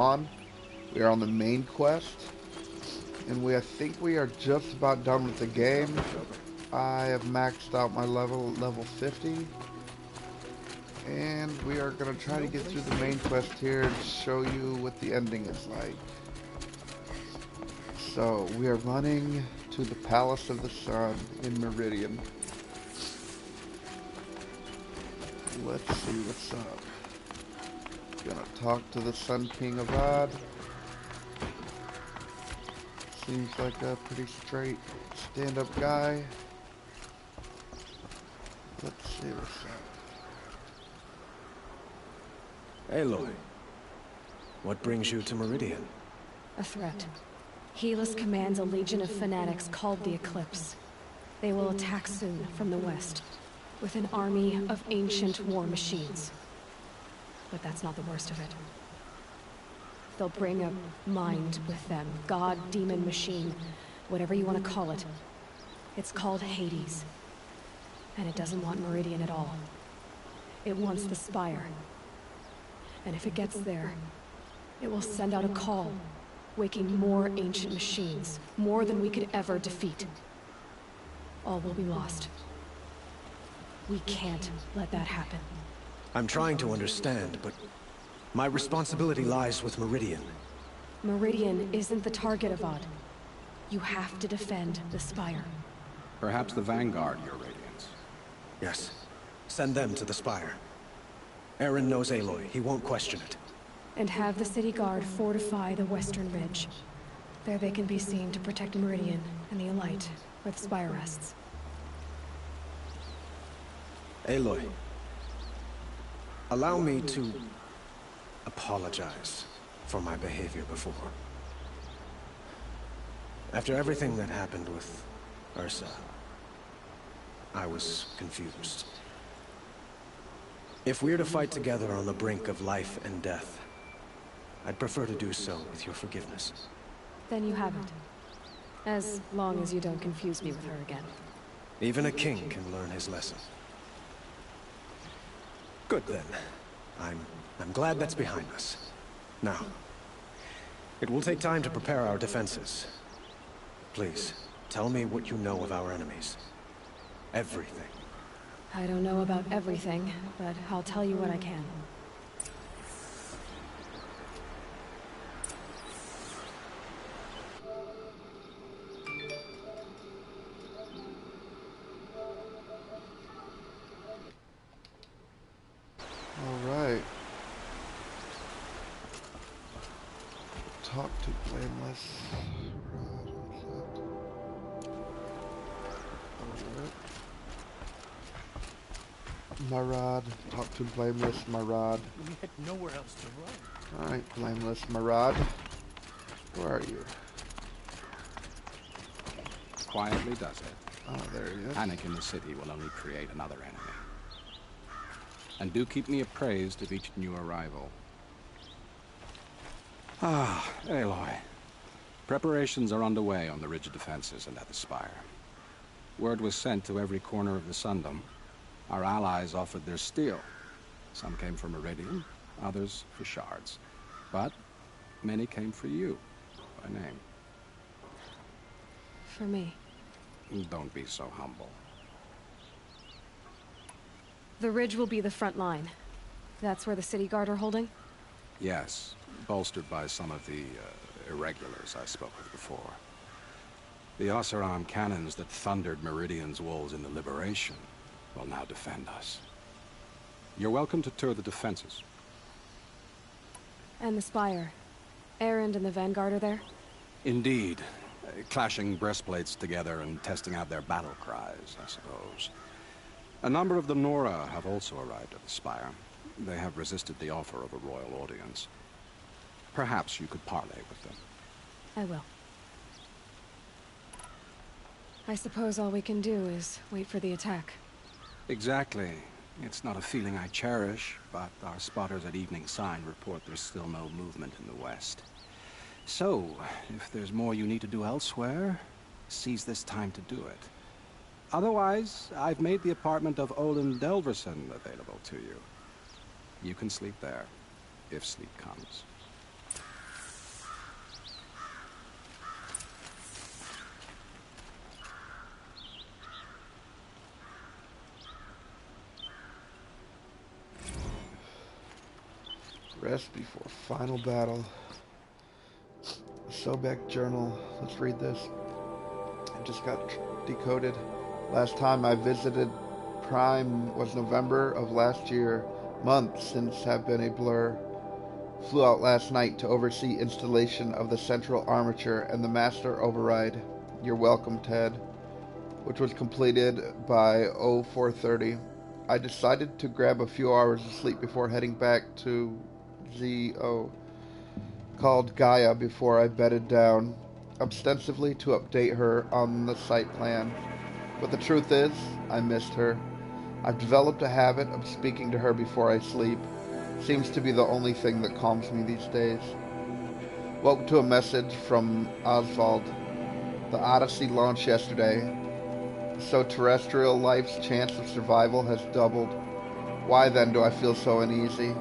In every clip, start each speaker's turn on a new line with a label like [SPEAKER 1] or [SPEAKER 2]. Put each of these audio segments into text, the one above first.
[SPEAKER 1] on. We are on the main quest, and I think we are just about done with the game. I have maxed out my level 50, and we are going to try to get through the main quest here and show you what the ending is like. So, we are running to the Palace of the Sun in Meridian. Let's see what's up. Gonna talk to the Sun King of Odd. Seems like a pretty straight stand-up guy. Let's see what's up.
[SPEAKER 2] Aloy, what brings you to Meridian?
[SPEAKER 3] A threat. Helis commands a legion of fanatics called the Eclipse. They will attack soon from the west, with an army of ancient war machines. But that's not the worst of it. They'll bring a mind with them, god, demon, machine, whatever you want to call it. It's called Hades. And it doesn't want Meridian at all. It wants the Spire. And if it gets there, it will send out a call, waking more ancient machines, more than we could ever defeat. All will be lost. We can't let that happen.
[SPEAKER 2] I'm trying to understand, but my responsibility lies with Meridian.
[SPEAKER 3] Meridian isn't the target of Odd. You have to defend the Spire.
[SPEAKER 4] Perhaps the Vanguard, Your Radiance.
[SPEAKER 2] Yes. Send them to the Spire. Aaron knows Aloy. He won't question it.
[SPEAKER 3] And have the City Guard fortify the Western Ridge. There they can be seen to protect Meridian and the Elite, where the Spire rests.
[SPEAKER 2] Aloy, allow me to apologize for my behavior before. After everything that happened with Ursa, I was confused. If we're to fight together on the brink of life and death, I'd prefer to do so with your forgiveness.
[SPEAKER 3] Then you have it. As long as you don't confuse me with her again.
[SPEAKER 2] Even a king can learn his lesson. Good then. I'm glad that's behind us. Now, it will take time to prepare our defenses. Please, tell me what you know of our enemies. Everything.
[SPEAKER 3] I don't know about everything, but I'll tell you what I can.
[SPEAKER 1] Alright. Talk to Blameless. Marad. Talk to Blameless Marad.
[SPEAKER 5] We had nowhere else to run.
[SPEAKER 1] Alright, Blameless Marad. Where are you?
[SPEAKER 4] Quietly does it.
[SPEAKER 1] Oh, there he is.
[SPEAKER 4] Panic in the city will only create another enemy. And do keep me appraised of each new arrival. Ah, Aloy. Preparations are underway on the ridge defenses and at the Spire. Word was sent to every corner of the Sundom. Our allies offered their steel. Some came for Meridian, others for shards. But many came for you, by name.
[SPEAKER 3] For me.
[SPEAKER 4] Don't be so humble.
[SPEAKER 3] The ridge will be the front line. That's where the City Guard are holding?
[SPEAKER 4] Yes, bolstered by some of the irregulars I spoke of before. The Oseram cannons that thundered Meridian's walls in the Liberation will now defend us. You're welcome to tour the defenses.
[SPEAKER 3] And the Spire. Erend and the Vanguard are there?
[SPEAKER 4] Indeed. Clashing breastplates together and testing out their battle cries, I suppose. A number of the Nora have also arrived at the Spire. They have resisted the offer of a royal audience. Perhaps you could parley with them.
[SPEAKER 3] I will. I suppose all we can do is wait for the attack.
[SPEAKER 4] Exactly. It's not a feeling I cherish, but our spotters at Evening Sign report there's still no movement in the west. So, if there's more you need to do elsewhere, seize this time to do it. Otherwise, I've made the apartment of Olin Delverson available to you. You can sleep there, if sleep comes.
[SPEAKER 1] Rest before final battle. Sobek journal. Let's read this. It just got decoded. Last time I visited Prime was November of last year. Months since have been a blur. Flew out last night to oversee installation of the central armature and the master override. You're welcome, Ted. Which was completed by 0430. I decided to grab a few hours of sleep before heading back to ZO. Called Gaia before I bedded down, ostensibly to update her on the site plan. But the truth is, I missed her. I've developed a habit of speaking to her before I sleep. Seems to be the only thing that calms me these days. Woke to a message from Oswald. The Odyssey launched yesterday, so terrestrial life's chance of survival has doubled. Why then do I feel so uneasy?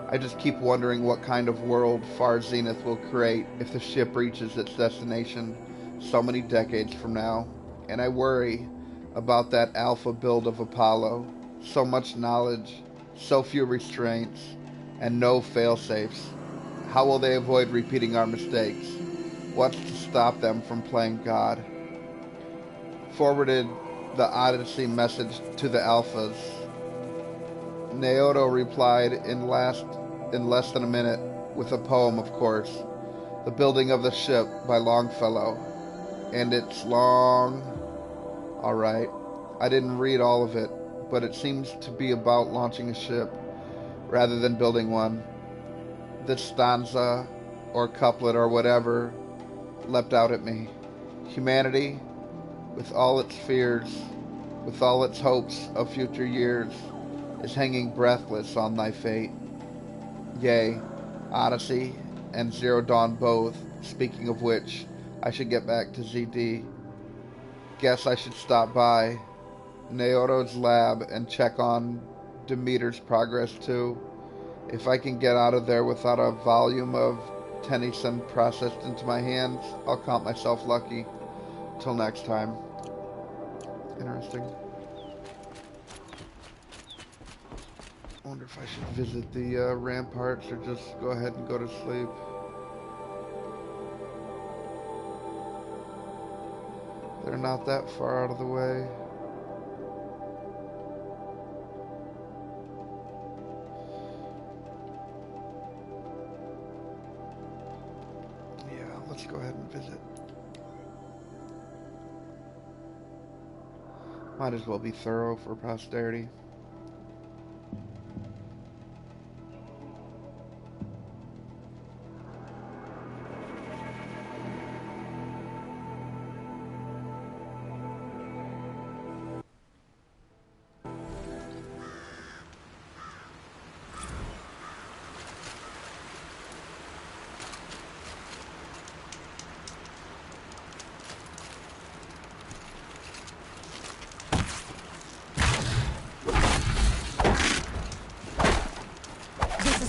[SPEAKER 1] I just keep wondering what kind of world Far Zenith will create if the ship reaches its destination so many decades from now. And I worry about that alpha build of Apollo. So much knowledge, so few restraints, and no fail-safes. How will they avoid repeating our mistakes? What's to stop them from playing God? Forwarded the Odyssey message to the Alphas. Naoto replied in less than a minute, with a poem, of course. The Building of the Ship by Longfellow. And it's long. Alright. I didn't read all of it, but it seems to be about launching a ship, rather than building one. This stanza, or couplet, or whatever, leapt out at me. Humanity, with all its fears, with all its hopes of future years, is hanging breathless on thy fate. Yea, Odyssey and Zero Dawn both, speaking of which, I should get back to ZD. Guess I should stop by Naoto's lab and check on Demeter's progress too. If I can get out of there without a volume of Tennyson processed into my hands, I'll count myself lucky. Till next time. Interesting. I wonder if I should visit the ramparts or just go ahead and go to sleep. They're not that far out of the way. Yeah, let's go ahead and visit. Might as well be thorough for posterity.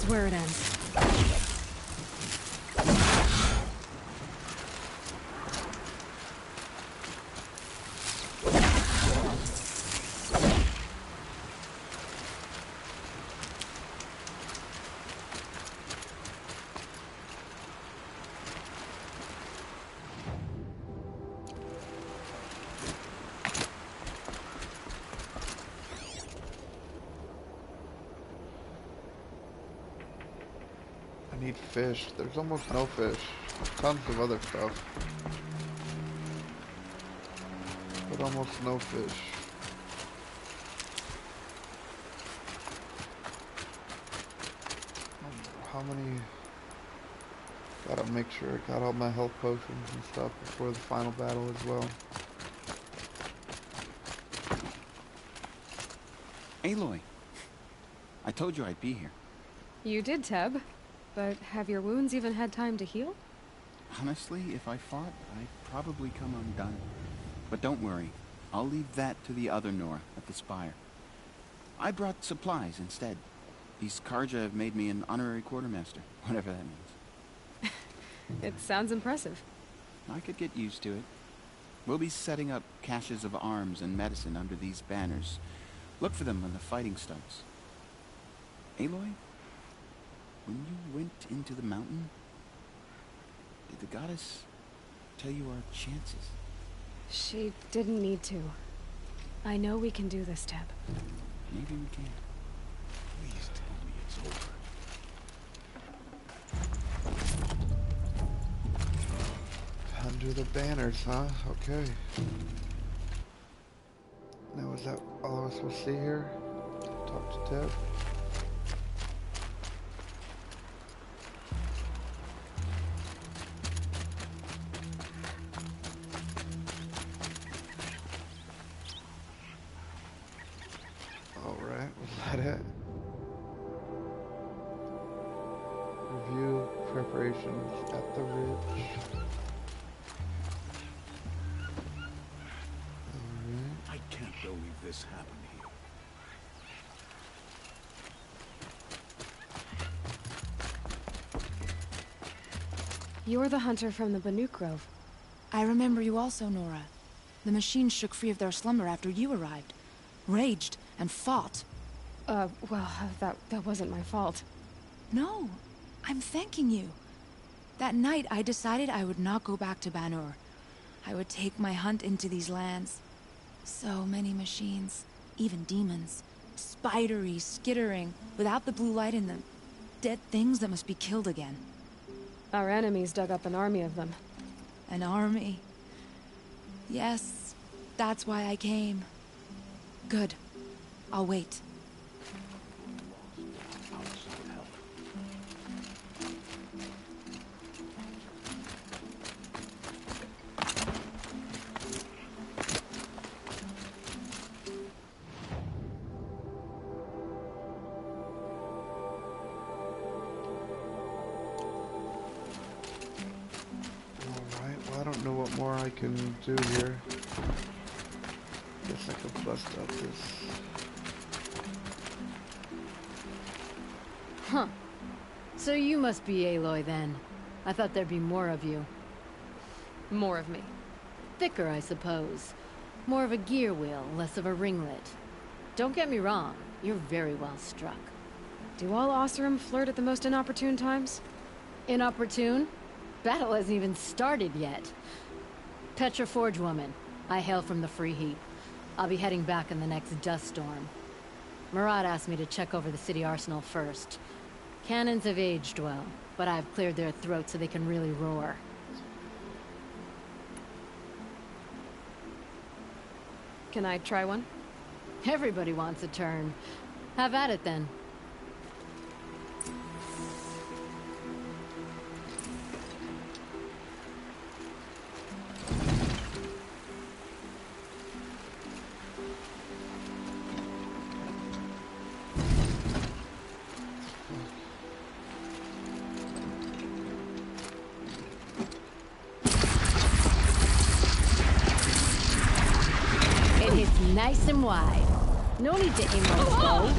[SPEAKER 3] Where it ends.
[SPEAKER 1] I need fish. There's almost no fish. Tons of other stuff, but almost no fish. How many? Gotta make sure I got all my health potions and stuff before the final battle as well.
[SPEAKER 6] Aloy, I told you I'd be here.
[SPEAKER 3] You did, Teb. But have your wounds even had time to heal?
[SPEAKER 6] Honestly, if I fought, I'd probably come undone. But don't worry, I'll leave that to the other Nora at the Spire. I brought supplies instead. These Karja have made me an honorary quartermaster, whatever that means.
[SPEAKER 3] It sounds impressive.
[SPEAKER 6] I could get used to it. We'll be setting up caches of arms and medicine under these banners. Look for them on the fighting stones. Aloy? when you went into the mountain, did the goddess tell you our chances?
[SPEAKER 3] She didn't need to. I know we can do this, Teb.
[SPEAKER 6] Maybe we can.
[SPEAKER 5] Please tell me it's over.
[SPEAKER 1] Under the banners, huh? Okay. Now is that all I was supposed to see here? Talk to Teb. Alright, was that it? Review preparations at the ridge.
[SPEAKER 5] I can't believe this happened here.
[SPEAKER 3] You're the hunter from the Banuk Grove.
[SPEAKER 7] I remember you also, Nora. The machines shook free of their slumber after you arrived. Raged and fought.
[SPEAKER 3] Well, that wasn't my fault.
[SPEAKER 7] No, I'm thanking you. That night, I decided I would not go back to Banur. I would take my hunt into these lands. So many machines, even demons. Spidery, skittering, without the blue light in them. Dead things that must be killed again.
[SPEAKER 3] Our enemies dug up an army of them.
[SPEAKER 7] An army. Yes, that's why I came. Good. I'll wait.
[SPEAKER 5] Outside help.
[SPEAKER 1] Alright, well I don't know what more I can do here. Guess I could bust out this.
[SPEAKER 8] Huh. So you must be Aloy then. I thought there'd be more of you.
[SPEAKER 3] More of me.
[SPEAKER 8] Thicker, I suppose. More of a gear wheel, less of a ringlet. Don't get me wrong, you're very well struck.
[SPEAKER 3] Do all Oseram flirt at the most inopportune times?
[SPEAKER 8] Inopportune? Battle hasn't even started yet. Petra Forge woman. I hail from the Free Heap. I'll be heading back in the next dust storm. Murad asked me to check over the city arsenal first. Cannons have aged well, but I've cleared their throats so they can really roar.
[SPEAKER 3] Can I try one?
[SPEAKER 8] Everybody wants a turn. Have at it then. Nice and wide. No need to aim like a bow.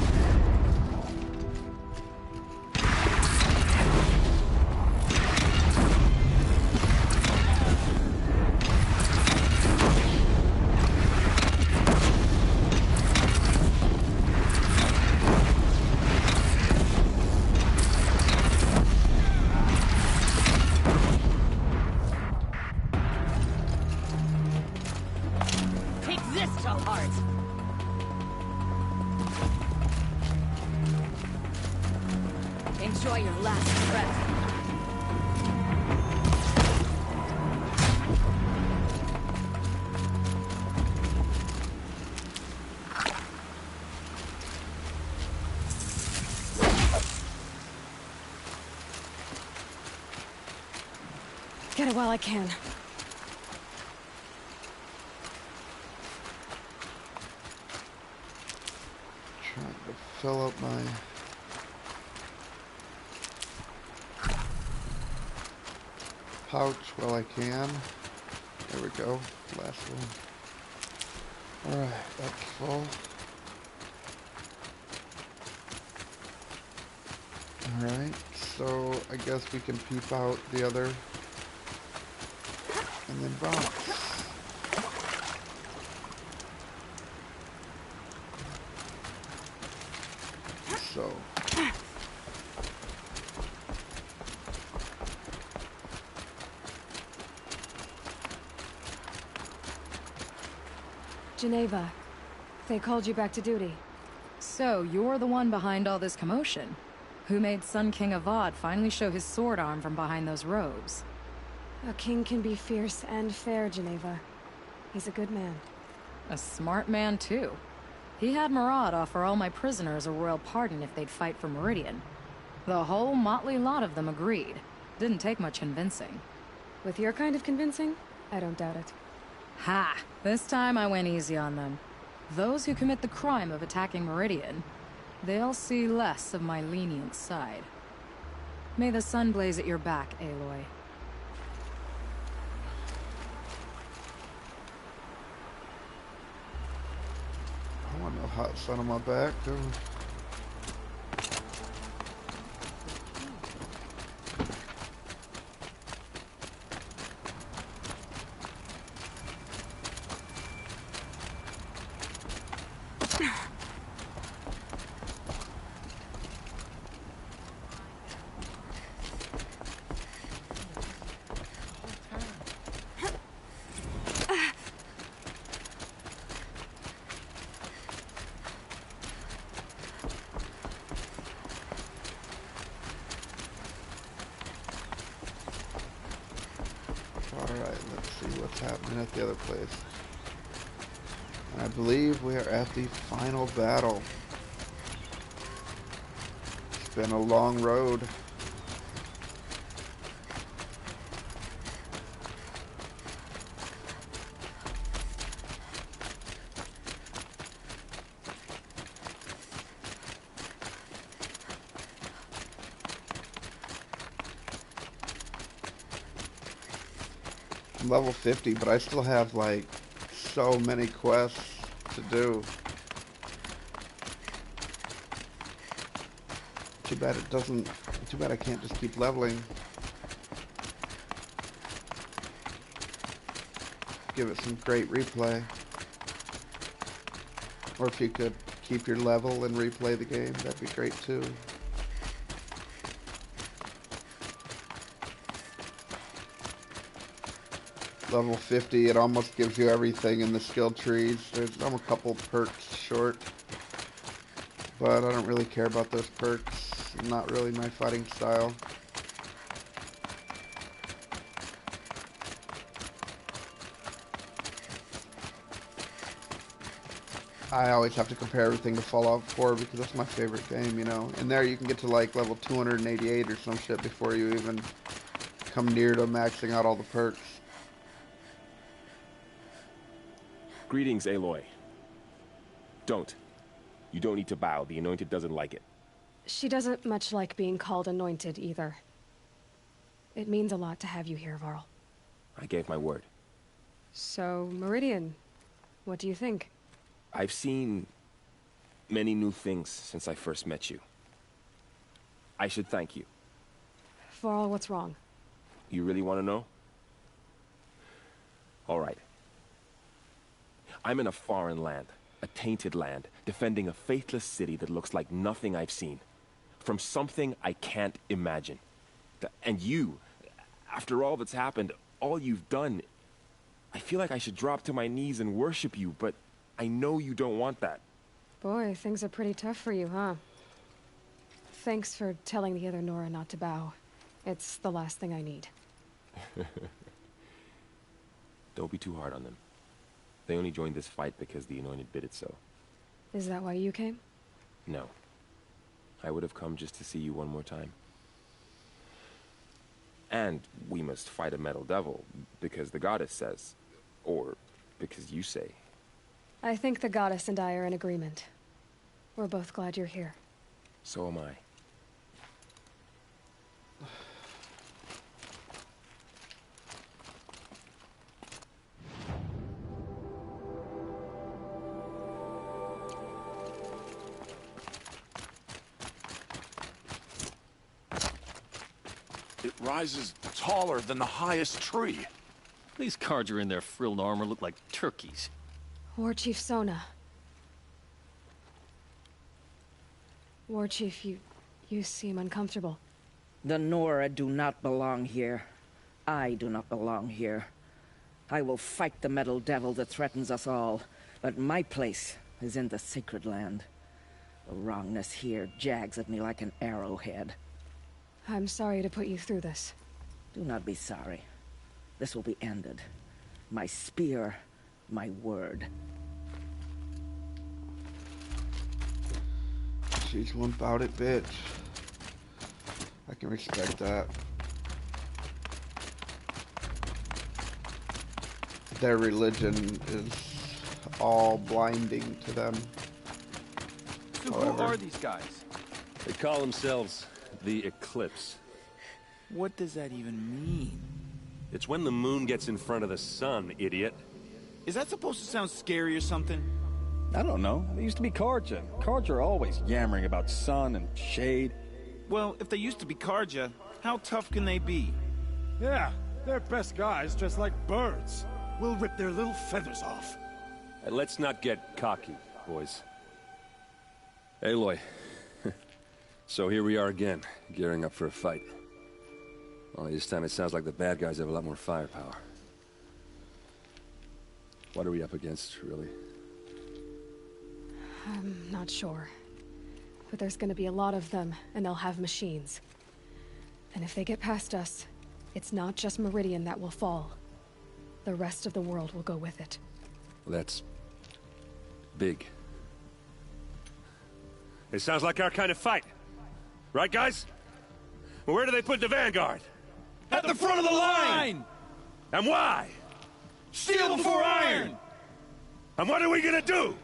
[SPEAKER 8] Take this to heart. Enjoy your last breath.
[SPEAKER 3] Get it while I can.
[SPEAKER 1] Trying to fill up my pouch while I can. There we go. Last one. Alright, that's full. Alright, so I guess we can peep out the other and then box. So
[SPEAKER 3] Geneva. They called you back to duty.
[SPEAKER 9] So, you're the one behind all this commotion? Who made Sun King Avad finally show his sword arm from behind those robes?
[SPEAKER 3] A king can be fierce and fair, Geneva. He's a good man.
[SPEAKER 9] A smart man, too. He had Murad offer all my prisoners a royal pardon if they'd fight for Meridian. The whole motley lot of them agreed. Didn't take much convincing.
[SPEAKER 3] With your kind of convincing, I don't doubt it.
[SPEAKER 9] Ha! This time I went easy on them. Those who commit the crime of attacking Meridian, they'll see less of my lenient side. May the sun blaze at your back, Aloy.
[SPEAKER 1] I want no hot sun on my back. Alright, let's see what's happening at the other place. And I believe we are at the final battle. It's been a long road. I'm level 50, but I still have like so many quests to do. Too bad it doesn't, too bad I can't just keep leveling. Give it some great replay. Or if you could keep your level and replay the game, that'd be great too. Level 50, it almost gives you everything in the skill trees. I'm a couple perks short, but I don't really care about those perks. Not really my fighting style. I always have to compare everything to Fallout 4 because that's my favorite game, you know. In there you can get to like level 288 or some shit before you even come near to maxing out all the perks.
[SPEAKER 10] Greetings, Aloy. Don't. You don't need to bow. The Anointed doesn't like it.
[SPEAKER 3] She doesn't much like being called anointed either. It means a lot to have you here, Varl.
[SPEAKER 10] I gave my word.
[SPEAKER 3] So, Meridian, what do you think?
[SPEAKER 10] I've seen many new things since I first met you. I should thank you.
[SPEAKER 3] Varl, what's wrong?
[SPEAKER 10] You really want to know? All right. I'm in a foreign land, a tainted land, defending a faithless city that looks like nothing I've seen. From something I can't imagine. And you, after all that's happened, all you've done, I feel like I should drop to my knees and worship you, but I know you don't want that.
[SPEAKER 3] Boy, things are pretty tough for you, huh? Thanks for telling the other Nora not to bow. It's the last thing I need.
[SPEAKER 10] Don't be too hard on them. They only joined this fight because the Anointed bid it so.
[SPEAKER 3] Is that why you came?
[SPEAKER 10] No. I would have come just to see you one more time. And we must fight a metal devil, because the goddess says. Or because you say.
[SPEAKER 3] I think the goddess and I are in agreement. We're both glad you're here.
[SPEAKER 10] So am I.
[SPEAKER 5] It rises taller than the highest tree.
[SPEAKER 11] These Carja in their frilled armor look like turkeys.
[SPEAKER 3] War Chief Sona. War Chief, you seem uncomfortable.
[SPEAKER 12] The Nora do not belong here. I do not belong here. I will fight the metal devil that threatens us all, But my place is in the sacred land. The wrongness here jags at me like an arrowhead.
[SPEAKER 3] I'm sorry to put you through this.
[SPEAKER 12] Do not be sorry. This will be ended. My spear, my word.
[SPEAKER 1] She's one bout it, bitch. I can respect that. Their religion is all blinding to them.
[SPEAKER 13] So who are these guys?
[SPEAKER 10] They call themselves the Eclipse.
[SPEAKER 6] What does that even mean?
[SPEAKER 10] It's when the moon gets in front of the sun, idiot.
[SPEAKER 6] Is that supposed to sound scary or something?
[SPEAKER 13] I don't know. They used to be Karja. Karja are always yammering about sun and shade.
[SPEAKER 6] Well, if they used to be Karja, how tough can they be?
[SPEAKER 14] Yeah, they're best guys dressed like birds. We'll rip their little feathers off.
[SPEAKER 10] Let's not get cocky, boys. Aloy. So here we are again, gearing up for a fight. Only this time it sounds like the bad guys have a lot more firepower. What are we up against, really?
[SPEAKER 3] I'm not sure. But there's gonna be a lot of them, and they'll have machines. And if they get past us, it's not just Meridian that will fall. The rest of the world will go with it.
[SPEAKER 10] Well, that's big. It sounds like our kind of fight. Right, guys? Well, where do they put the Vanguard?
[SPEAKER 6] At the front of the line!
[SPEAKER 10] And why?
[SPEAKER 6] Steel before iron!
[SPEAKER 10] And what are we gonna do?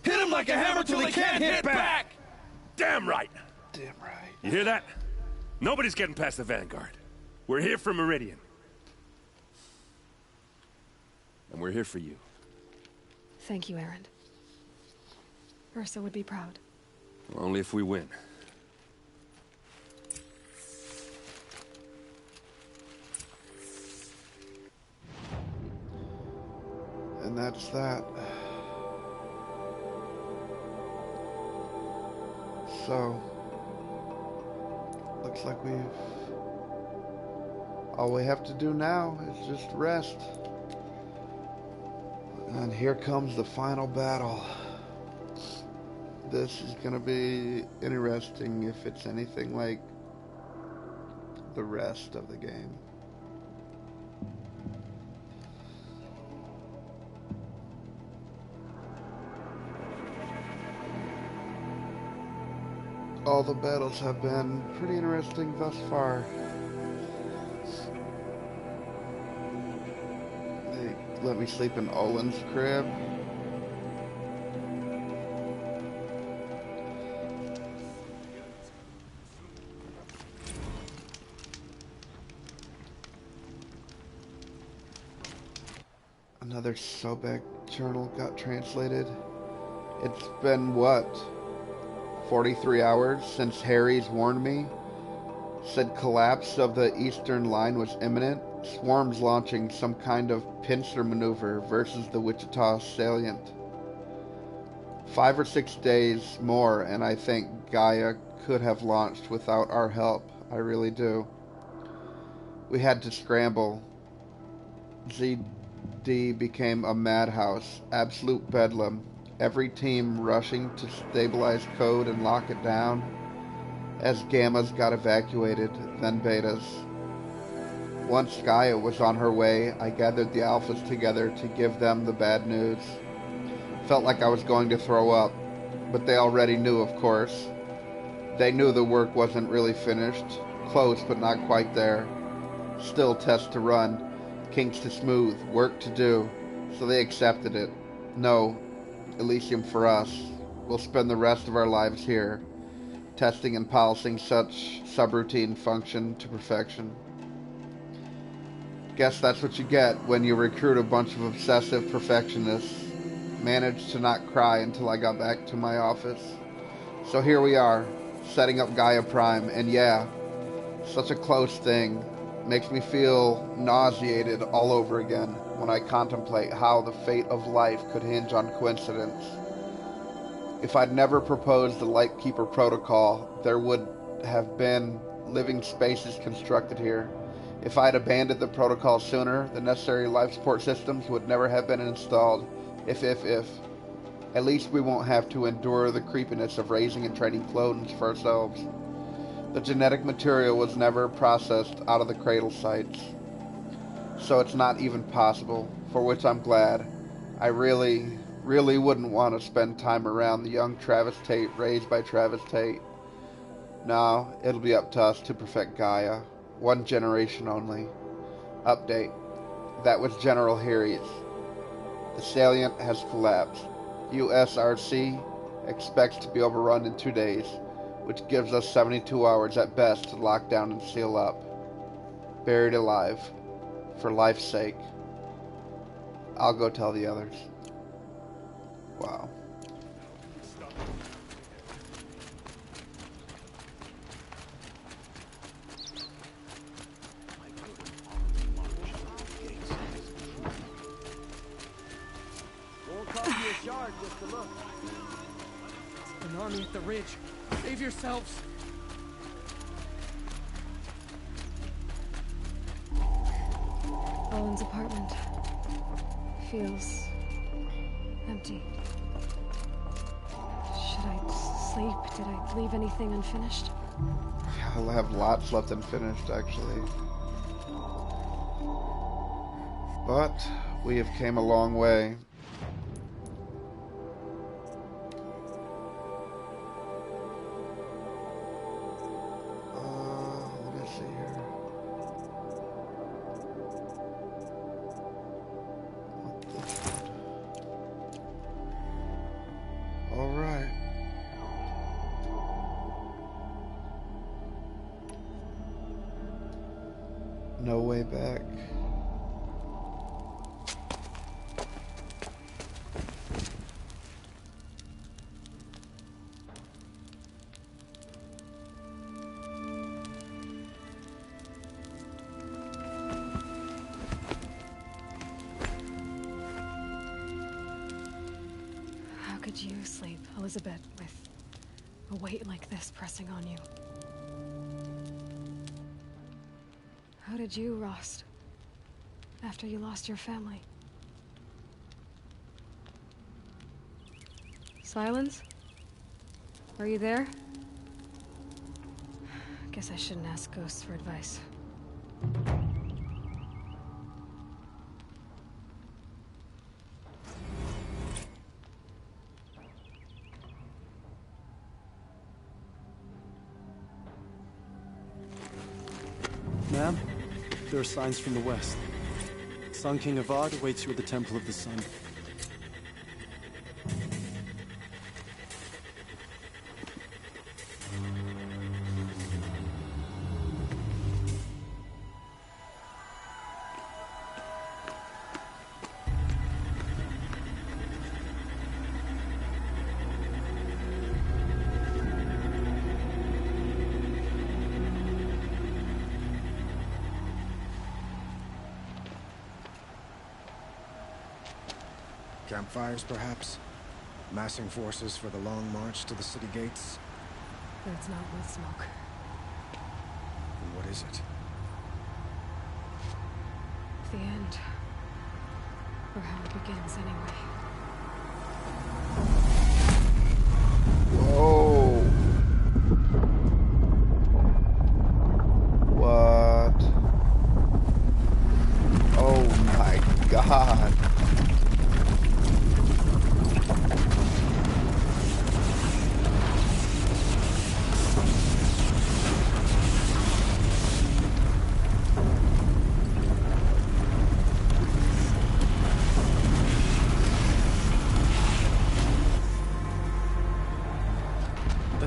[SPEAKER 6] Hit them like a hammer till they can't hit back!
[SPEAKER 10] Damn right!
[SPEAKER 1] Damn right.
[SPEAKER 10] You hear that? Nobody's getting past the Vanguard. We're here for Meridian. And we're here for you.
[SPEAKER 3] Thank you, Aaron. Ursa would be proud.
[SPEAKER 10] Only if we win.
[SPEAKER 1] And that's that. So, looks like all we have to do now is just rest. And here comes the final battle. This is gonna be interesting if it's anything like the rest of the game. All the battles have been pretty interesting thus far. They let me sleep in Olin's crib. Another Sobek journal got translated. It's been what? 43 hours since Harry's warned me. Said collapse of the eastern line was imminent. Swarms launching some kind of pincer maneuver versus the Wichita salient. 5 or 6 days more and I think Gaia could have launched without our help. I really do. We had to scramble. ZD became a madhouse. Absolute bedlam. Every team rushing to stabilize code and lock it down as Gammas got evacuated, then Betas. Once Gaia was on her way, I gathered the Alphas together to give them the bad news. Felt like I was going to throw up, but they already knew, of course. They knew the work wasn't really finished, close but not quite there. Still tests to run, kinks to smooth, work to do, so they accepted it. No, Elysium for us. We'll spend the rest of our lives here, testing and polishing such subroutine function to perfection. Guess that's what you get when you recruit a bunch of obsessive perfectionists. Managed to not cry until I got back to my office. So here we are, setting up Gaia Prime, and yeah, such a close thing. Makes me feel nauseated all over again when I contemplate how the fate of life could hinge on coincidence. If I'd never proposed the Lightkeeper Protocol, there would have been living spaces constructed here. If I'd abandoned the protocol sooner, the necessary life support systems would never have been installed. If. At least we won't have to endure the creepiness of raising and training clones for ourselves. The genetic material was never processed out of the cradle sites, so it's not even possible, for which I'm glad. I really wouldn't want to spend time around the young Travis Tate raised by Travis Tate. No, it'll be up to us to perfect Gaia. One generation only. Update. That was General Harry's. The salient has collapsed. USRC expects to be overrun in 2 days, which gives us 72 hours at best to lock down and seal up. Buried alive. For life's sake. I'll go tell the others. Wow.
[SPEAKER 15] Won't cost you a shard just to look.
[SPEAKER 16] An army at the ridge. Save yourselves.
[SPEAKER 3] Owen's apartment feels empty. Should I sleep? Did I leave anything unfinished?
[SPEAKER 1] I'll have lots left unfinished, actually. But we have came a long way. Let me see here. All right. No way back.
[SPEAKER 3] How could you sleep, Elizabeth, with a weight like this pressing on you? How did you, Rost, after you lost your family? Silence? Are you there? Guess I shouldn't ask ghosts for advice.
[SPEAKER 14] Ma'am, there are signs from the west. Sun King Avad awaits you at the Temple of the Sun.
[SPEAKER 2] Campfires, perhaps? Massing forces for the long march to the city gates?
[SPEAKER 3] That's not with smoke.
[SPEAKER 2] And what is it?
[SPEAKER 3] The end. Or how it begins, anyway.
[SPEAKER 1] Whoa. What? Oh my god.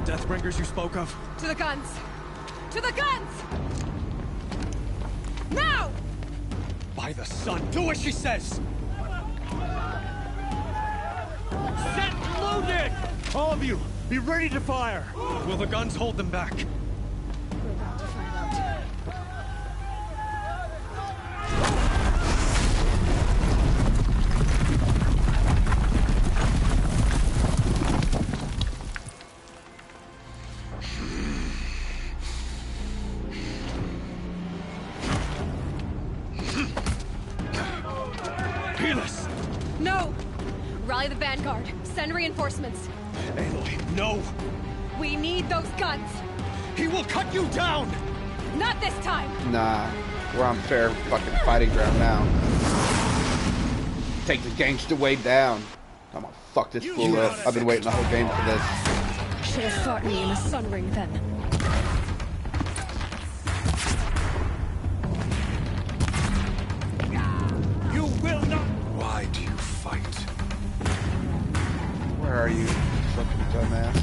[SPEAKER 16] Deathbringers you spoke of?
[SPEAKER 3] To the guns! To the guns! Now!
[SPEAKER 16] By the sun, do as she says! Set loaded! All of you, be ready to fire! Will the guns hold them back?
[SPEAKER 3] We're about to find out.
[SPEAKER 16] Healus!
[SPEAKER 3] No! Rally the vanguard. Send reinforcements.
[SPEAKER 16] Aloy, no!
[SPEAKER 3] We need those guns!
[SPEAKER 16] He will cut you down!
[SPEAKER 3] Not this time!
[SPEAKER 1] Nah, we're on fair fucking fighting ground now. Take the gangster way down. I'm gonna fuck this fool up. I've been waiting the whole game for this.
[SPEAKER 3] Should have fought me in the sun ring then.
[SPEAKER 16] You will not!
[SPEAKER 5] Why do you fight?
[SPEAKER 1] Where are you, fucking dumbass?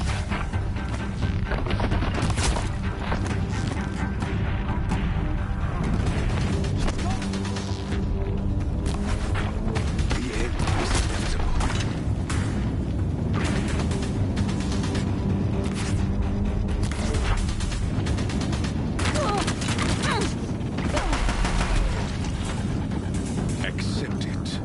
[SPEAKER 5] Accept it.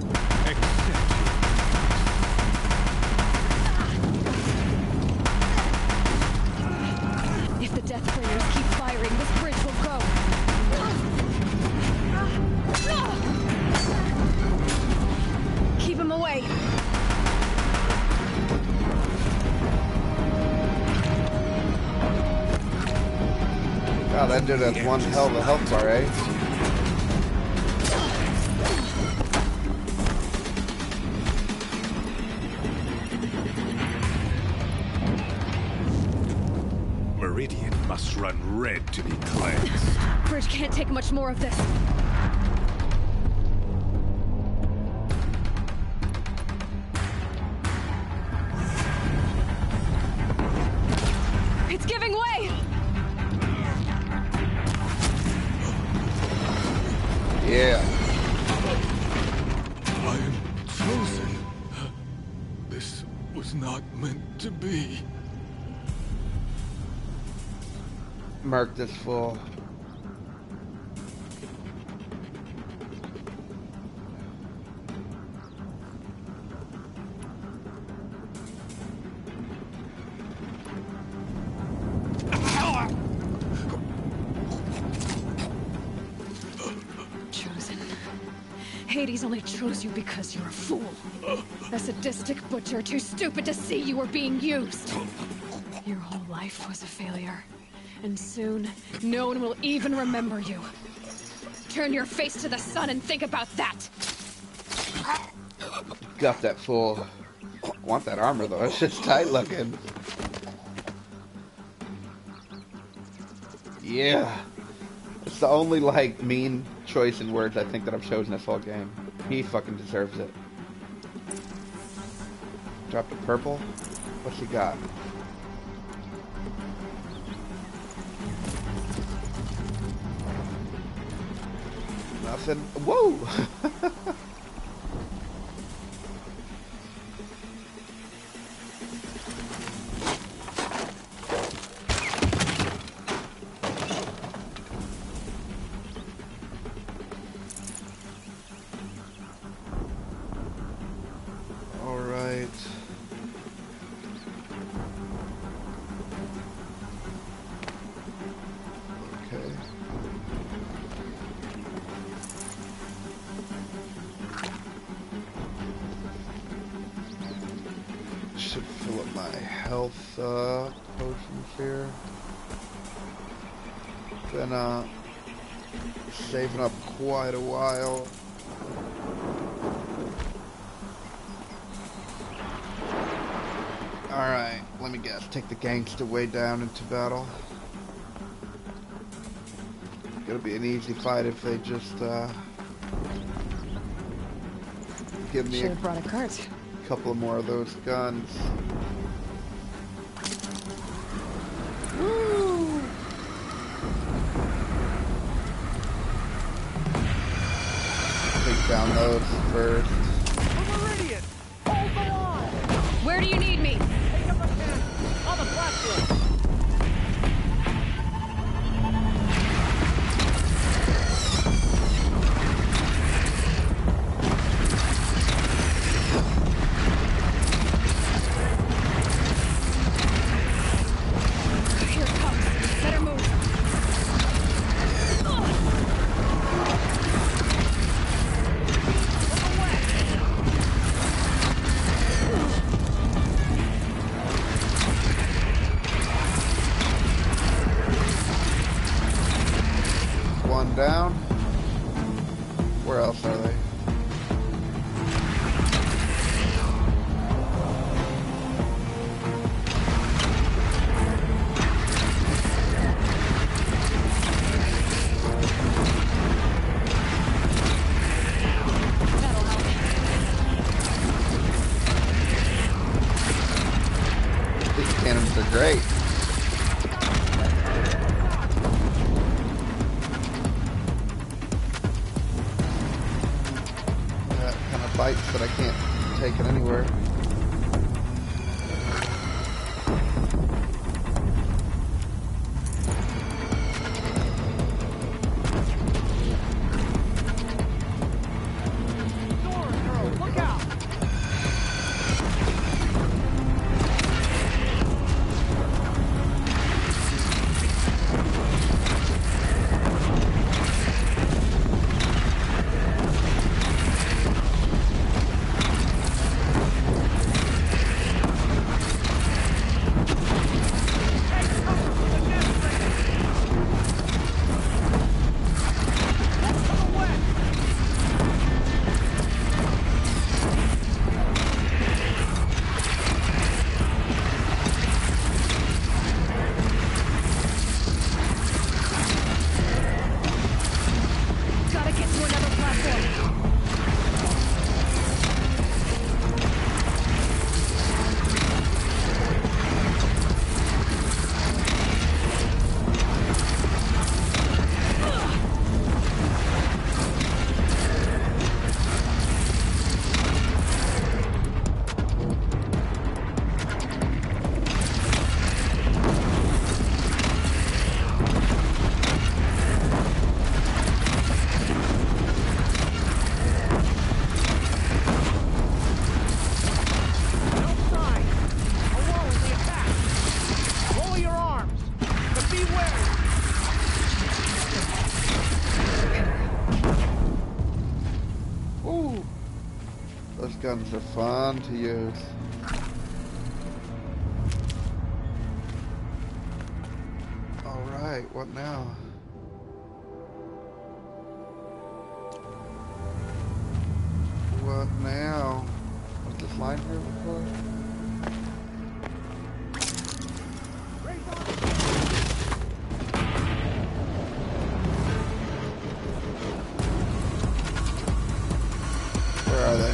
[SPEAKER 3] If the Deathbringers keep firing, this bridge will go. Keep him away.
[SPEAKER 1] God, that dude has one hell of a health bar, eh?
[SPEAKER 5] Meridian must run red to be cleansed.
[SPEAKER 3] Bridge can't take much more of this. It's giving way!
[SPEAKER 1] Yeah.
[SPEAKER 5] I am chosen. This was not meant to be.
[SPEAKER 1] Mark this fool.
[SPEAKER 3] Chosen. Hades only chose you because you're a fool. A sadistic butcher too stupid to see you were being used. Your whole life was a failure. And soon, no one will even remember you. Turn your face to the sun and think about that!
[SPEAKER 1] Got that fool. Want that armor though, it's just tight looking. Yeah. It's the only, like, mean choice in words I think that I've chosen this whole game. He fucking deserves it. Dropped a purple? What's he got? Nothing. Whoa! All right. Okay. Should fill up my health potions here. Been saving up quite a while. Alright, let me guess. Take the gangster way down into battle. Gonna be an easy fight if they just give me
[SPEAKER 3] Should've brought a cart.
[SPEAKER 1] couple of more of those guns.
[SPEAKER 3] Woo!
[SPEAKER 1] Take down those first.
[SPEAKER 15] Meridian! Hold the line!
[SPEAKER 3] Where do you need me?
[SPEAKER 15] Take up a pen on the platform!
[SPEAKER 3] Here it comes. Better move.
[SPEAKER 1] Where else are they? These cannons are great. Bites that I can't take it anywhere.
[SPEAKER 15] Look out!
[SPEAKER 1] Those guns are fun to use. Alright, what now? What now? Was this line here before? Where are they?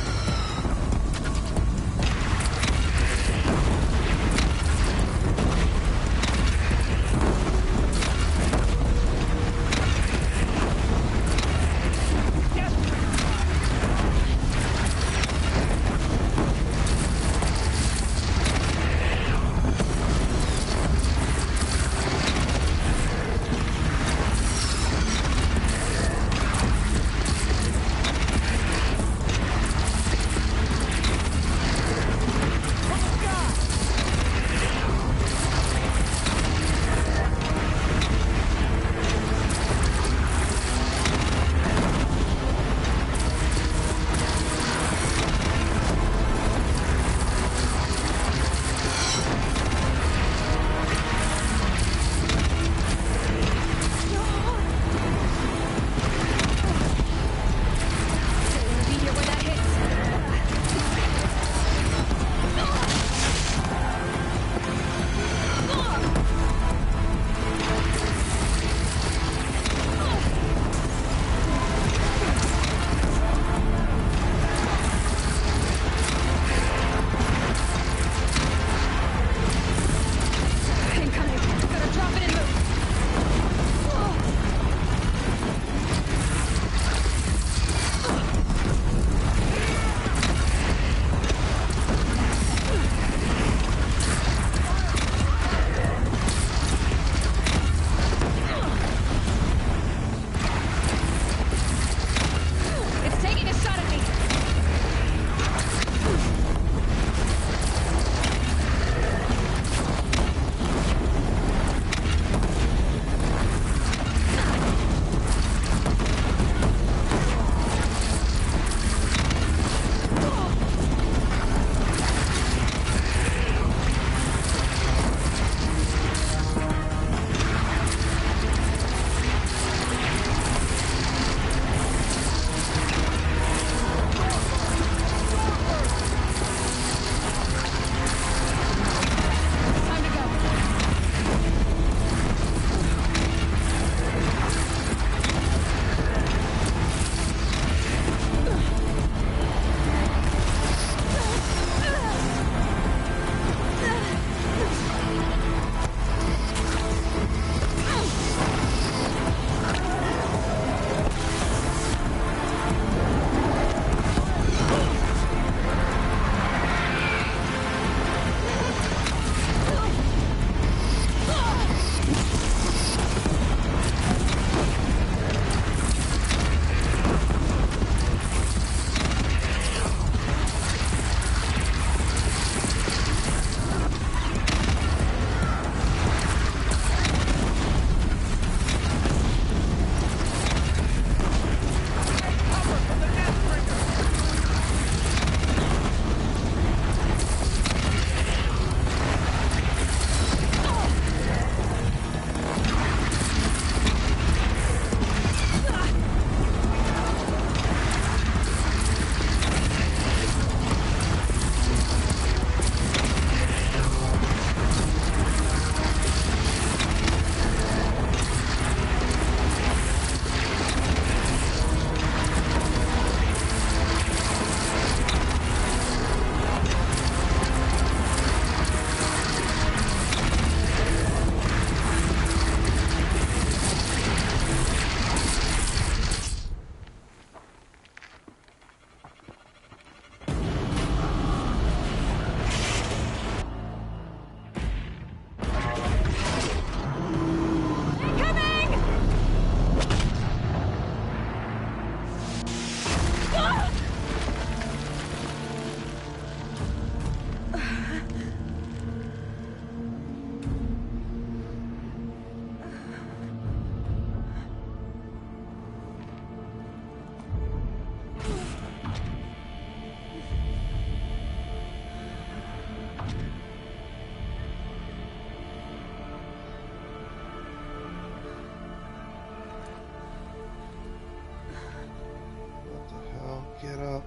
[SPEAKER 1] Get up.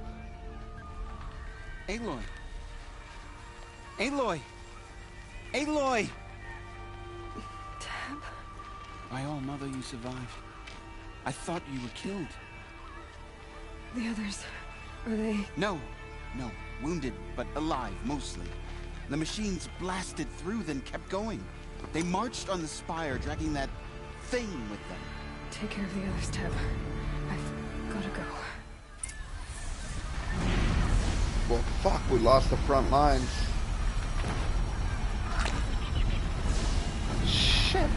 [SPEAKER 6] Aloy! Aloy! Aloy!
[SPEAKER 3] Tab?
[SPEAKER 6] By all mother, you survived. I thought you were killed.
[SPEAKER 3] The others, are they...
[SPEAKER 6] No. Wounded, but alive, mostly. The machines blasted through, then kept going. They marched on the spire, dragging that thing with them.
[SPEAKER 3] Take care of the others, Tab. I've gotta go.
[SPEAKER 1] Well, fuck, we lost the front lines. Shit.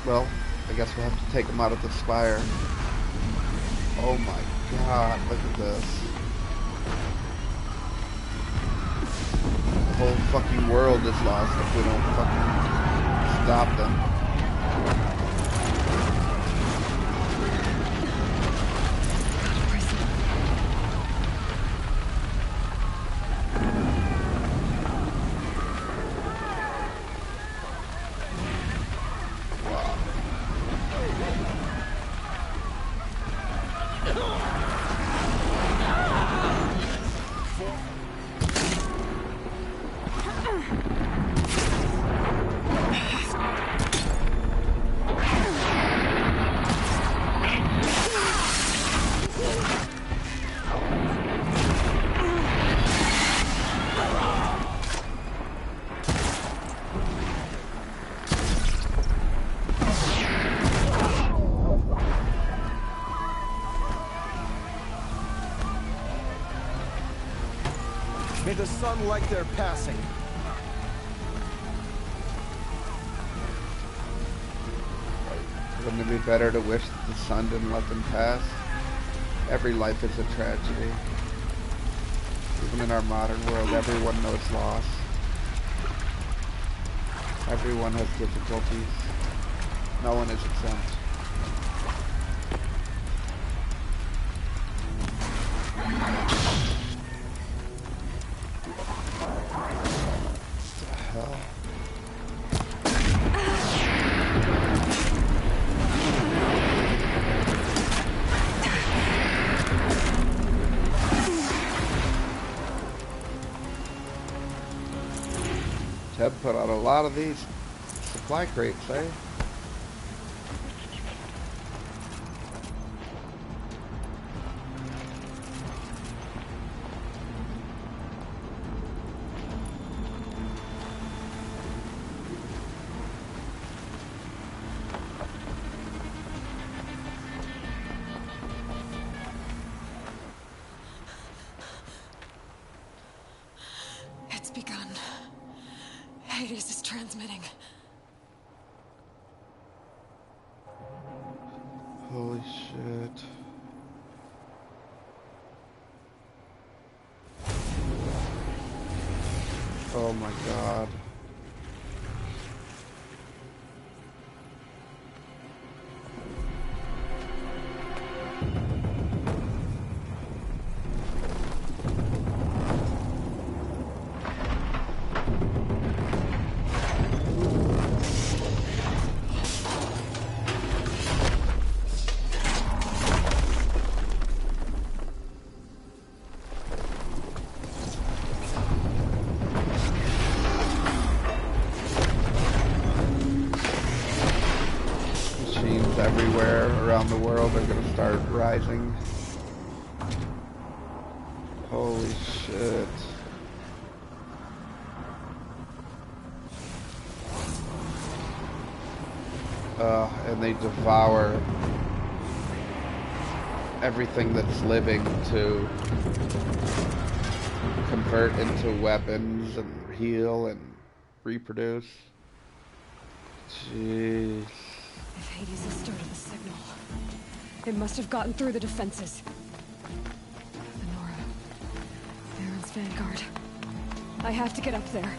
[SPEAKER 1] Well, I guess we'll have to take them out of the spire. Oh my god, look at this. The whole fucking world is lost if we don't fucking stop them.
[SPEAKER 15] May the sun light their passing.
[SPEAKER 1] Wouldn't it be better to wish that the sun didn't let them pass? Every life is a tragedy. Even in our modern world, everyone knows loss. Everyone has difficulties. No one is exempt. Ted put out a lot of these supply crates, eh?
[SPEAKER 3] It's begun. Hades is transmitting.
[SPEAKER 1] Holy shit. Oh my god. Everywhere around the world are going to start rising. Holy shit. And they devour everything that's living to convert into weapons and heal and reproduce. Jeez.
[SPEAKER 3] If Hades has started the signal, it must have gotten through the defenses. The Nora. Baron's vanguard. I have to get up there.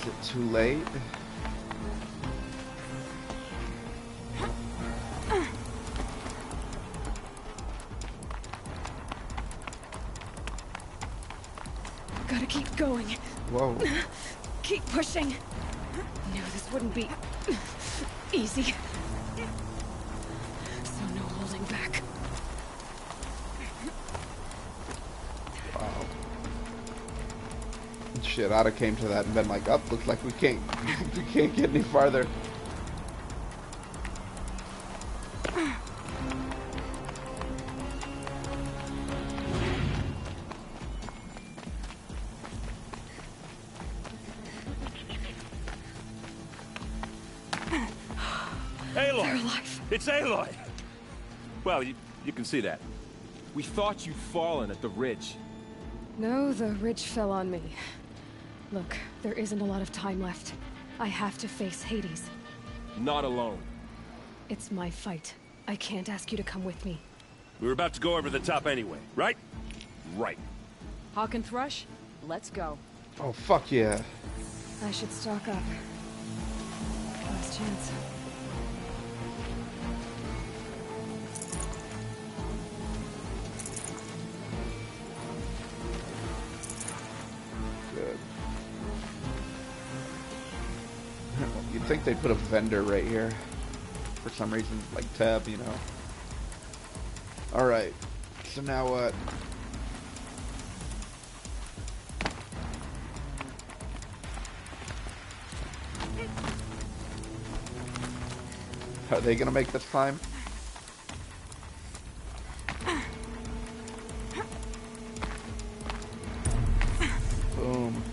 [SPEAKER 1] Is it too late?
[SPEAKER 3] Gotta keep going.
[SPEAKER 1] Whoa.
[SPEAKER 3] Keep pushing. Knew this wouldn't be easy. So no holding back.
[SPEAKER 1] Wow. Shit, I'd have came to that and been like, "Up, looks like we can't get any farther."
[SPEAKER 16] Aloy!
[SPEAKER 3] They're alive.
[SPEAKER 16] It's Aloy!
[SPEAKER 10] Well, you can see that. We thought you'd fallen at the ridge.
[SPEAKER 3] No, the ridge fell on me. Look, there isn't a lot of time left. I have to face Hades.
[SPEAKER 10] Not alone.
[SPEAKER 3] It's my fight. I can't ask you to come with me.
[SPEAKER 16] We were about to go over the top anyway, right?
[SPEAKER 10] Right.
[SPEAKER 9] Hawk and Thrush, let's go.
[SPEAKER 1] Oh, fuck yeah.
[SPEAKER 3] I should stock up. Last chance.
[SPEAKER 1] Good. You'd think they'd put a vendor right here. For some reason, like tab, you know. Alright. So now what? Are they gonna make this climb? Boom.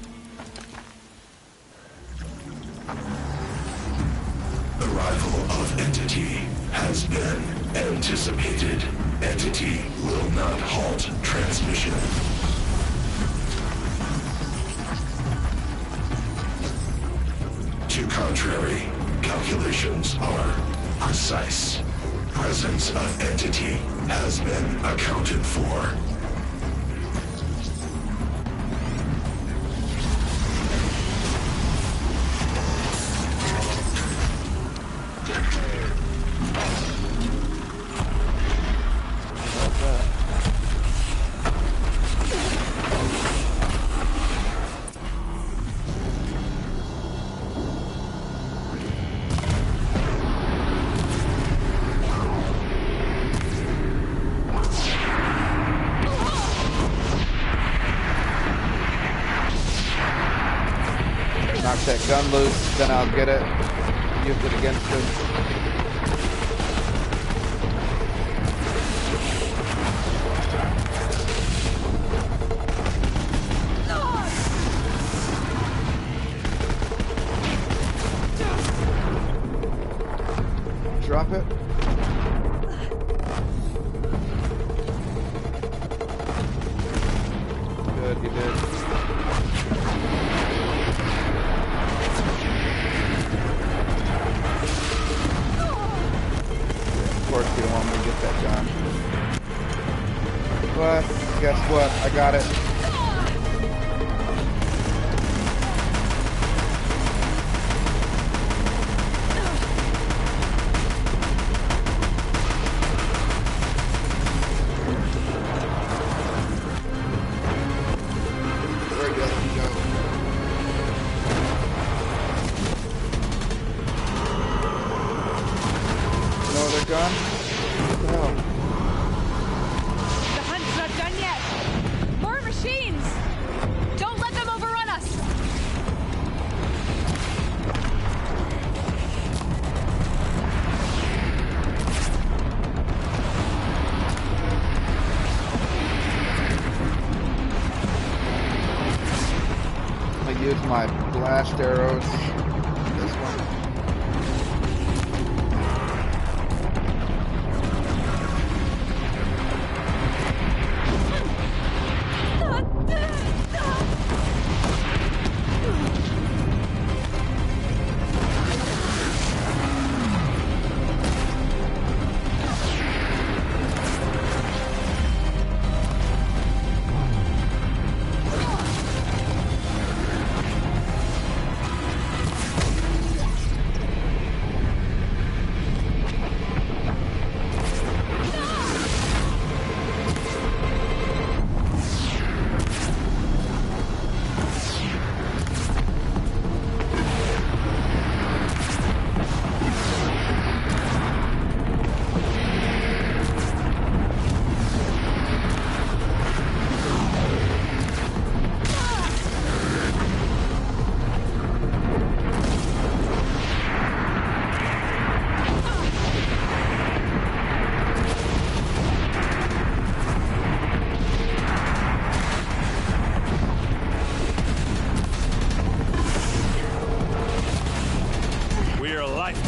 [SPEAKER 17] Arrival of Entity has been anticipated. Entity will not halt transmission. To contrary, calculations are precise. Presence of Entity has been accounted for.
[SPEAKER 1] Knock that gun loose, then I'll get it. Use it against him. Drop it. Good, you did. Of course you don't want me to get that gun. But, guess what? I got it. Very good, you go. No other gun? What the hell?
[SPEAKER 7] The hunt's not done yet! More machines! Don't let them overrun us!
[SPEAKER 1] I use my blast arrows. This one.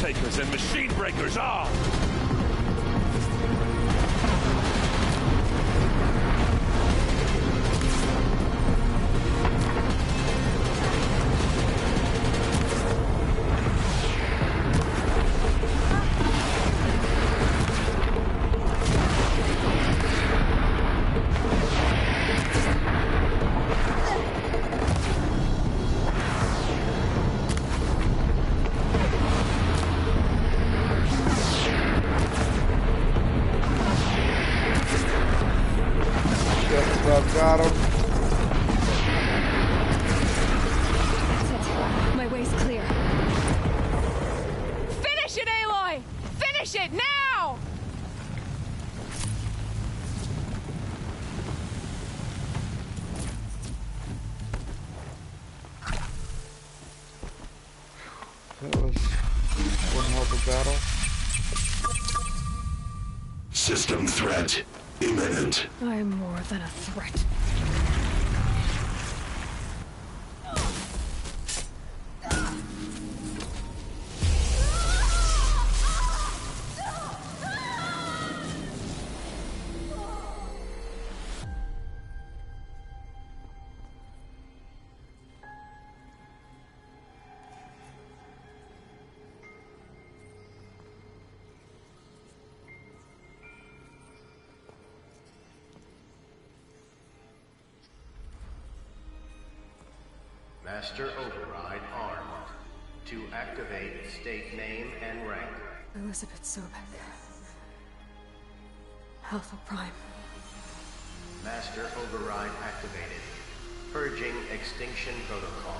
[SPEAKER 16] takers and machine breakers are!
[SPEAKER 1] Got him.
[SPEAKER 3] That's it. My way's clear.
[SPEAKER 7] Finish it, Aloy! Finish it now!
[SPEAKER 1] That was one hell of a battle.
[SPEAKER 17] System threat imminent.
[SPEAKER 3] I'm more than a threat.
[SPEAKER 18] Master Override armed. To activate state name and rank.
[SPEAKER 3] Elizabeth Sobek. Alpha Prime.
[SPEAKER 18] Master Override activated. Purging Extinction Protocol.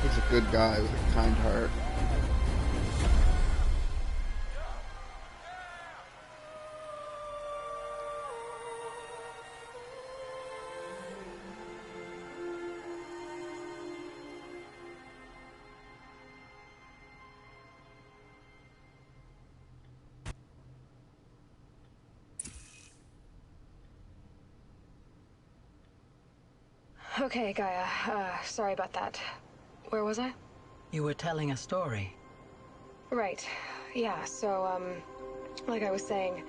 [SPEAKER 1] He's a good guy with a kind heart.
[SPEAKER 3] Okay, Gaia. Sorry about that. Where was I?
[SPEAKER 19] You were telling a story.
[SPEAKER 3] Right. Yeah, so, like I was saying,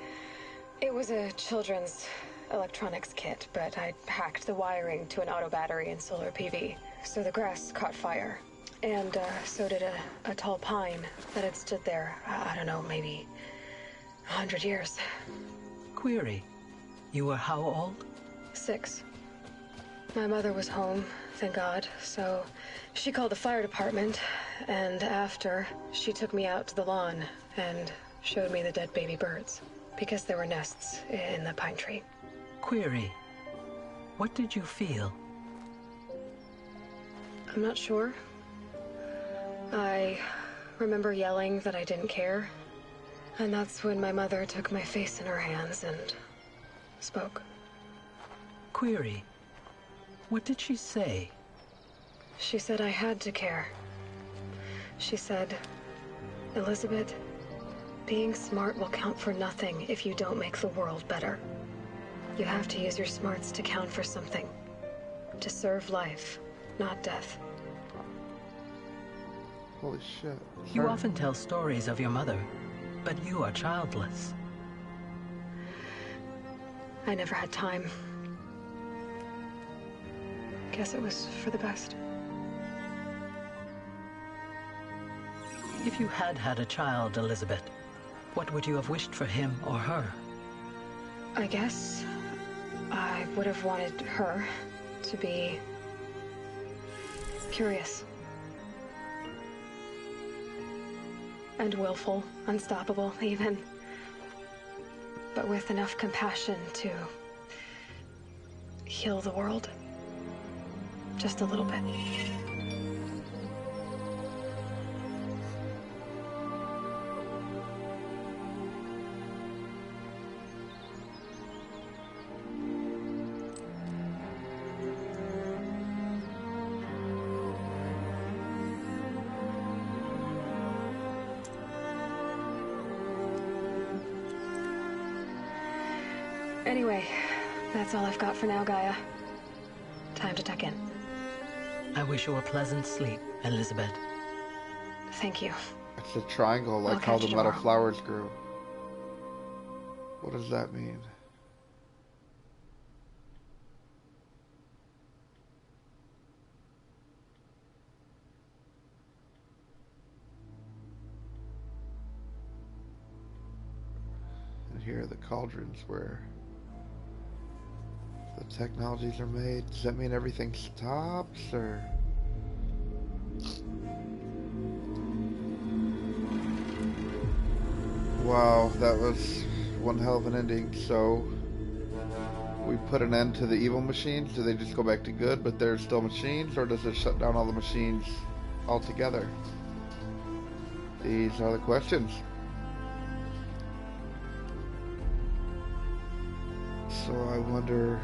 [SPEAKER 3] it was a children's electronics kit, but I hacked the wiring to an auto battery and solar PV. So the grass caught fire. And, so did a tall pine that had stood there, I don't know, maybe 100 years.
[SPEAKER 19] Query. You were how old?
[SPEAKER 3] 6. My mother was home, thank God, so she called the fire department, and after, she took me out to the lawn and showed me the dead baby birds, because there were nests in the pine tree.
[SPEAKER 19] Query. What did you feel?
[SPEAKER 3] I'm not sure. I remember yelling that I didn't care. And that's when my mother took my face in her hands and spoke.
[SPEAKER 19] Query. What did she say?
[SPEAKER 3] She said I had to care. She said, Elizabeth, being smart will count for nothing if you don't make the world better. You have to use your smarts to count for something. To serve life, not death.
[SPEAKER 1] Holy shit.
[SPEAKER 19] You often tell stories of your mother, but you are childless.
[SPEAKER 3] I never had time. Guess it was for the best.
[SPEAKER 19] If you had had a child, Elizabeth, what would you have wished for him or her?
[SPEAKER 3] I guess I would have wanted her to be curious. And willful, unstoppable, even. But with enough compassion to heal the world. Just a little bit. Anyway, that's all I've got for now, Gaia. Time to tuck in.
[SPEAKER 19] I wish you a pleasant sleep, Elizabeth.
[SPEAKER 3] Thank you.
[SPEAKER 1] It's a triangle, like how the metal flowers grew. What does that mean? And here are the cauldrons where the technologies are made. Does that mean everything stops, or? Wow, that was one hell of an ending. So, we put an end to the evil machines? Do they just go back to good, but there's still machines? Or does it shut down all the machines altogether? These are the questions. So I wonder...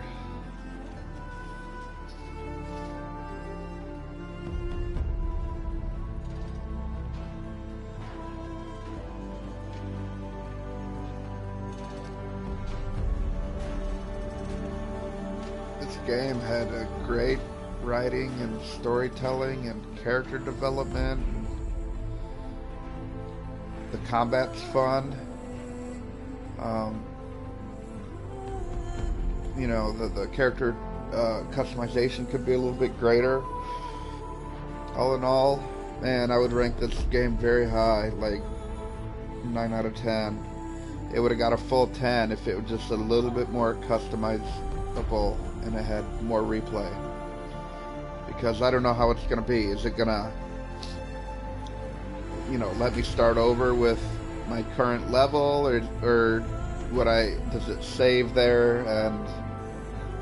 [SPEAKER 1] This game had a great writing and storytelling and character development. The combat's fun. You know, the character customization could be a little bit greater. All in all, man, I would rank this game very high, like 9 out of 10. It would have got a full 10 if it was just a little bit more customizable and it had more replay. Because I don't know how it's going to be. Is it going to, you know, let me start over with my current level, or does it save there and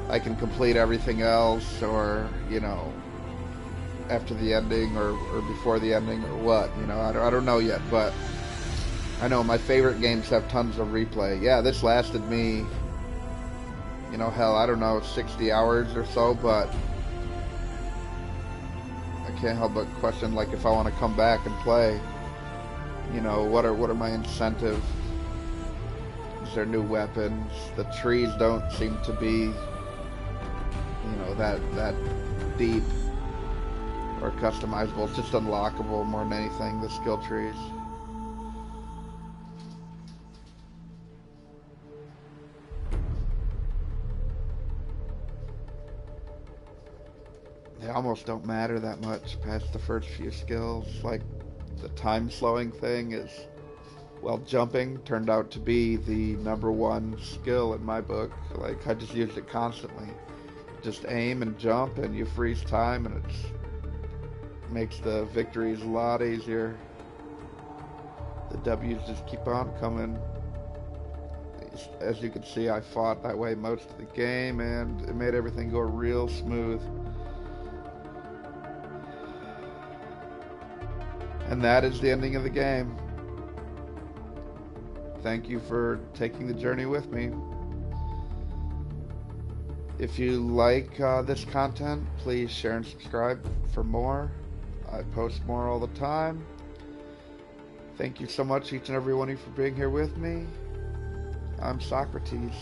[SPEAKER 1] I can complete everything else, or, you know, after the ending or before the ending, or what? You know, I don't know yet, but I know my favorite games have tons of replay. Yeah, this lasted me, you know, hell, I don't know, 60 hours or so, but I can't help but question, like, if I want to come back and play, you know, what are my incentives? Is there new weapons? The trees don't seem to be, you know, that deep or customizable. It's just unlockable more than anything, the skill trees. They almost don't matter that much past the first few skills. Like, the time slowing thing is, well, jumping turned out to be the #1 skill in my book. Like, I just used it constantly. Just aim and jump and you freeze time, and it makes the victories a lot easier. The W's just keep on coming. As you can see, I fought that way most of the game, and it made everything go real smooth. And that is the ending of the game. Thank you for taking the journey with me. If you like this content, please share and subscribe for more. I post more all the time. Thank you so much, each and every one of you, for being here with me. I'm Socrates.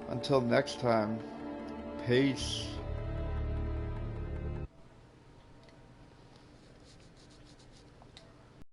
[SPEAKER 1] Until next time, peace.